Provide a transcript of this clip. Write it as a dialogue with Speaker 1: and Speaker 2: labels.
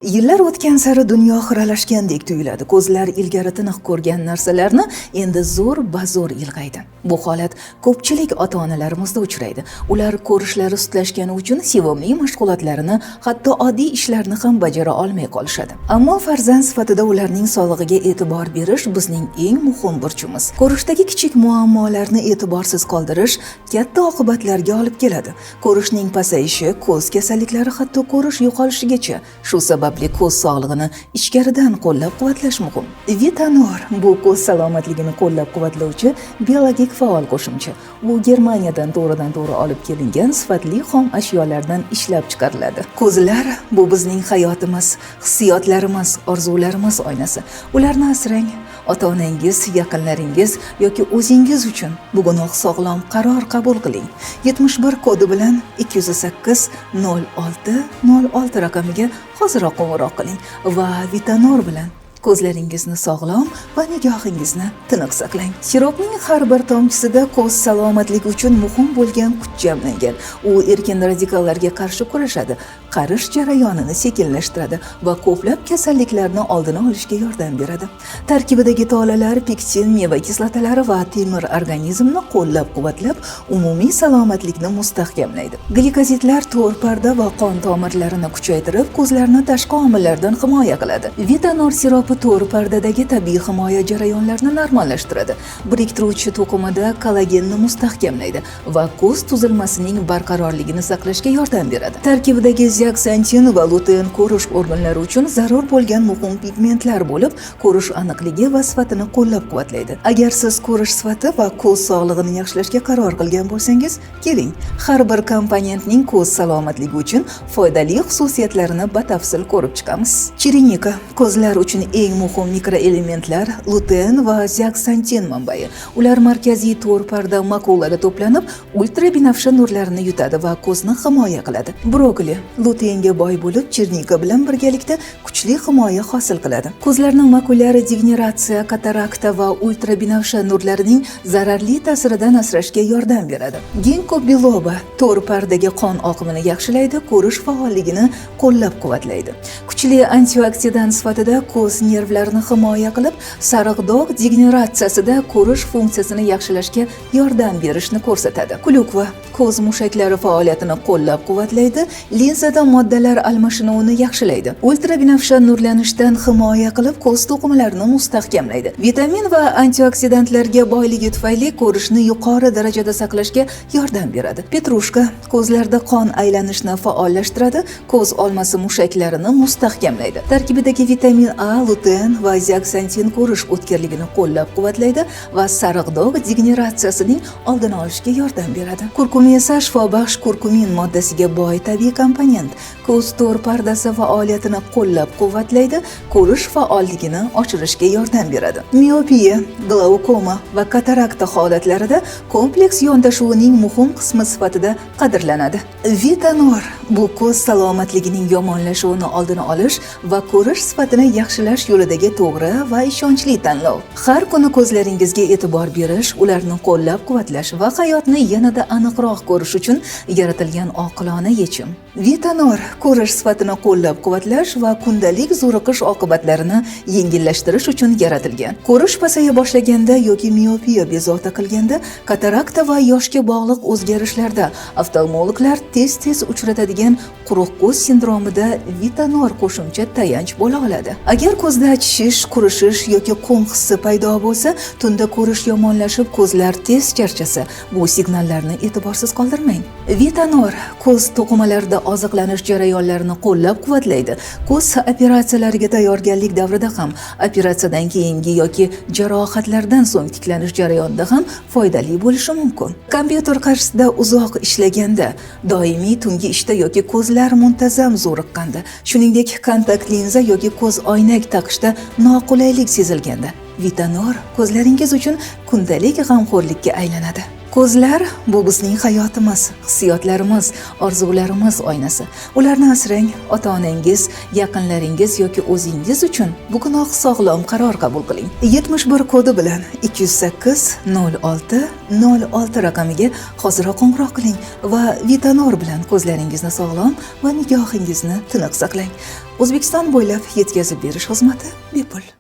Speaker 1: Yillar o'tgan sari dunyo xiralashgandek tuyuladi. Ko'zlar ilgari tiniq ko'rgan narsalarni endi zo'r-bazo'r ilg'aydi. Bu holat ko'pchilik ota-onalarimizda uchraydi. Ular ko'rishlari sustlashgani uchun sevimli mashg'ulotlarini, hatto oddiy ishlarni ham bajara olmay qolishadi. Ammo farzand sifatida ularning sog'lig'iga e'tibor berish bizning eng muhim burchimiz. Ko'rishdagi kichik muammolarni e'tiborsiz qoldirish katta oqibatlarga olib keladi. Ko'rishning pasayishi, ko'z kasalliklari, hatto ko'rish yo'qolishigacha. Shu sababli ko'z sog'lig'ini ichkaridan qo'llab-quvvatlash muhim. Vitanor bu ko'z salomatligini qo'llab-quvvatlovchi biologik faol qo'shimcha. Bu Germaniyadan to'g'ridan-to'g'ri olib kelingan sifatli xom ashyolardan ishlab chiqariladi. Ko'zlar bu bizning hayotimiz, hissiyotlarimiz, orzularimiz oynasi. Ularni asrang. Ota-onangiz, yaqinlaringiz yoki o'zingiz uchun bugunoq sog'lom qaror qabul qiling. 71 kodi bilan 208 06 raqamiga hoziroq qo'ng'iroq qiling va Vitanor bilan ko'zlaringizni sog'lom va nigohingizni tiniq saqlang. Siropning har bir tomchisida ko'z salomatligi uchun muhim bo'lgan kuch jamlangan. U erkin radikallarga qarshi kurashadi, qarish jarayonini sekinlashtiradi va ko'plab kasalliklarni oldini olishga yordam beradi. Tarkibidagi tolalar, pektin, meva kislotalari va temir organizmni qo'llab-quvvatlab, umumiy salomatlikni mustahkamlaydi. Glikozidlar to'r parda va qon tomirlarini kuchaytirib, ko'zlarni tashqi omillardan himoya qiladi. Vitanor siropi to'r pardadagi tabiiy himoya jarayonlarini normallashtiradi. Biriktiruvchi to'qimada kollagenni mustahkamlaydi va ko'z tuzilmasining barqarorligini saqlashga yordam beradi. Tarkibidagi zeaksantin va luten ko'rish organlari uchun zarur bo'lgan muhim pigmentlar bo'lib, ko'rish aniqligi va sifatini qo'llab-quvvatlaydi. Agar siz ko'rish sifati va ko'z sog'lig'ini yaxshilashga qaror qilgan bo'lsangiz, keling, har bir komponentning ko'z salomatligi uchun foydali xususiyatlarini batafsil ko'rib chiqamiz. Chirinika ko'zlar uchun eng muhim mikroelementlar luten va zeaksantin manbai. Ular markaziy to'r parda makulada to'planib, ultrabinafsha nurlarni yutadi va ko'zni himoya qiladi. Brokoli lutenga boy bo'lib, chirnika bilan birgalikda kuchli himoya hosil qiladi. Ko'zlarning makulyar degeneratsiya, katarakta va ultrabinafsha nurlarining zararli ta'siridan asrashga yordam beradi. Ginkgo biloba to'r pardaga qon oqimini yaxshilaydi, ko'rish faolligini qo'llab-quvvatlaydi. Kuchli antioksidant sifatida ko'z nervlarini himoya qilib, sariq dog' degeneratsiyasida ko'rish funksiyasini yaxshilashga yordam berishni ko'rsatadi. Klukva ko'z mushaklari faoliyatini qo'llab-quvvatlaydi, linsada moddalar almashinuvini yaxshilaydi. Ultrabinafsha nurlanishdan himoya qilib, ko'z to'qimalarini mustahkamlaydi. Vitamin va antioksidantlarga boyligi tufayli ko'rishni yuqori darajada saqlashga yordam beradi. Petrushka ko'zlarda qon aylanishini faollashtiradi, ko'z olmasi mushaklarini mustahkamlaydi. Tarkibidagi vitamin A, luten va zeaksantin ko'rish o'tkirligini qo'llab-quvvatlaydi va sariq dog' degeneratsiyasining oldini olishga yordam beradi. Kurkuma esa shifobaxsh kurkumin moddasiga boy tabiiy komponent. Ko'z to'r pardasi faoliyatini qo'llab-quvvatlaydi, ko'rish faolligini oshirishga yordam beradi. Miopiya, glaukoma va katarakta holatlarida kompleks yondashuvining muhim qismi sifatida qadrlanadi. Vitanor bu ko'z salomatligining yomonlashuvini oldini olish va ko'rish sifatini yaxshilash yo'lidagi to'g'ri va ishonchli tanlov. Har kuni ko'zlaringizga e'tibor berish, ularni qo'llab-quvvatlash va hayotni yanada aniqroq ko'rish uchun yaratilgan oqilona yechim. Vitanor ko'rish sifatini qo'llab-quvvatlash va kundalik zo'riqish oqibatlarini yengillashtirish uchun yaratilgan. Ko'rish pasaya boshlaganda yoki miopiya bezovta qilganda, katarakta va yoshga bog'liq o'zgarishlarda oftalmologlar tez-tez uchratadigan quruq ko'z sindromida Vitanor qo'shimcha tayanch bo'la oladi. Agar ko'zda achishish, qurishish yoki qon hissi paydo bo'lsa, tunda ko'rish yomonlashib, ko'zlar tez charchasa, bu signallarni e'tiborsiz qoldirmang. Vitanor ko'z to'qimalarida oziqlanish jarayonlarini qo'llab-quvvatlaydi. Ko'z operatsiyalariga tayyorgarlik davrida ham, operatsiyadan keyingi yoki jarohatlardan so'ng tiklanish jarayonida ham foydali bo'lishi mumkin. Kompyuter qarshisida uzoq ishlaganda, doimiy tungi ishda yoki ko'zlar muntazam zo'riqqanda, shuningdek kontakt linza yoki ko'z oynak taqishda noqulaylik sezilganda, Vitanor ko'zlaringiz uchun kundalik g'amxo'rlikka aylanadi. Ko'zlar bu bizning hayotimiz, hissiyotlarimiz, orzularimiz oynasi. Ularni asrang, ota-onangiz, yaqinlaringiz yoki o'zingiz uchun bugunoq sog'lom qaror qabul qiling. 71 kodi bilan 208 06 06 raqamiga hoziroq qo'ng'iroq qiling va Vitanor bilan ko'zlaringizni sog'lom va nigohingizni tiniq saqlang. O'zbekiston bo'ylab yetkazib berish xizmati bepul.